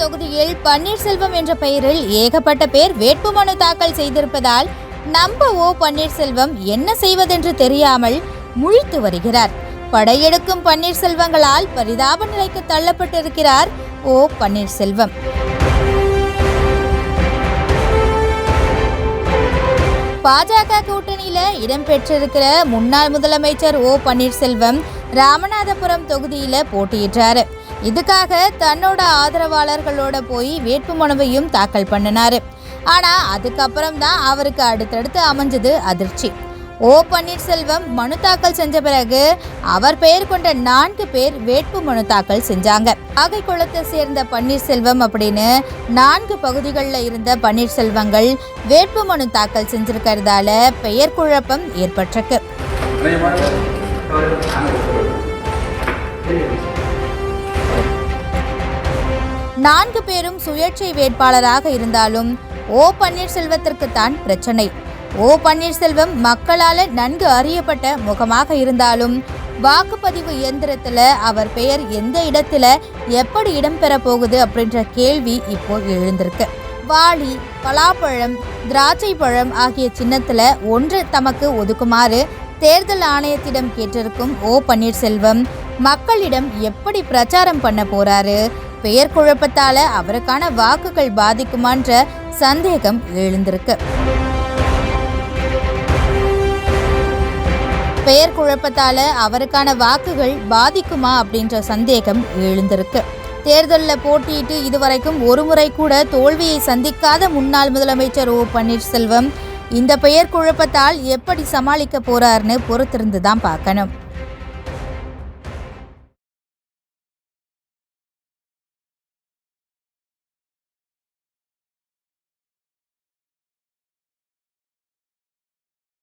தொகுதியில் பன்னீர்செல்வம் என்ற பெயரில் ஏகப்பட்ட பேர் வேட்புமனு தாக்கல் செய்திருப்பதால் நம்ம ஓ பன்னீர்செல்வம் என்ன செய்வதென்று தெரியாமல் முழித்து வருகிறார். படையெடுக்கும் பன்னீர்செல்வங்களால் பரிதாப நிலைக்கு தள்ளப்பட்டிருக்கிறார் ஓ பன்னீர்செல்வம். பாஜக கூட்டணியில இடம்பெற்றிருக்கிற முன்னாள் முதலமைச்சர் ஓ பன்னீர்செல்வம் ராமநாதபுரம் தொகுதியில போட்டியிட்டாரு. இதுக்காக தன்னோட ஆதரவாளர்களோட போய் வேட்புமனுவையும் தாக்கல் பண்ணினாரு. ஆனா அதுக்கப்புறம் தான் அவருக்கு அடுத்தடுத்து அமைஞ்சது அதிர்ச்சி. ஓ பன்னீர்செல்வம் மனு தாக்கல் செஞ்ச பிறகு அவர் பெயர் கொண்ட 4 பேர் வேட்பு மனு தாக்கல் செஞ்சாங்க. ஆகைக்குளத்தை சேர்ந்த பன்னீர்செல்வம் அப்படின்னு 4 பகுதிகளில் இருந்த பன்னீர்செல்வங்கள் வேட்பு மனு தாக்கல் செஞ்சிருக்கிறதால பெயர் குழப்பம் ஏற்பட்டிருக்கு. 4 பேரும் சுயேட்சை வேட்பாளராக இருந்தாலும் ஓ பன்னீர்செல்வத்திற்கு தான் பிரச்சனை. ஓ பன்னீர்செல்வம் மக்களால் நன்கு அறியப்பட்ட முகமாக இருந்தாலும் வாக்குப்பதிவு இயந்திரத்தில் அவர் பெயர் எந்த இடத்துல எப்படி இடம்பெற போகுது அப்படின்ற கேள்வி இப்போ எழுந்திருக்கு. வாளி, பலாப்பழம், திராட்சை பழம் ஆகிய சின்னத்தில் ஒன்று தமக்கு ஒதுக்குமாறு தேர்தல் ஆணையத்திடம் கேட்டிருக்கும் ஓ பன்னீர்செல்வம் மக்களிடம் எப்படி பிரச்சாரம் பண்ண போறாரு? பெயர் குழப்பத்தால அவருக்கான வாக்குகள் பாதிக்குமான்ற சந்தேகம் எழுந்திருக்கு. பெயர் குழப்பத்தால அவருக்கான வாக்குகள் பாதிக்குமா அப்படின்ற சந்தேகம் எழுந்திருக்கு. தேர்தலில் போட்டியிட்டு இதுவரைக்கும் ஒரு முறை கூட தோல்வியை சந்திக்காத முன்னாள் முதலமைச்சர் ஓ பன்னீர்செல்வம் இந்த பெயர் குழப்பத்தால் எப்படி சமாளிக்க போறாருன்னு பொறுத்திருந்து தான் பார்க்கணும்.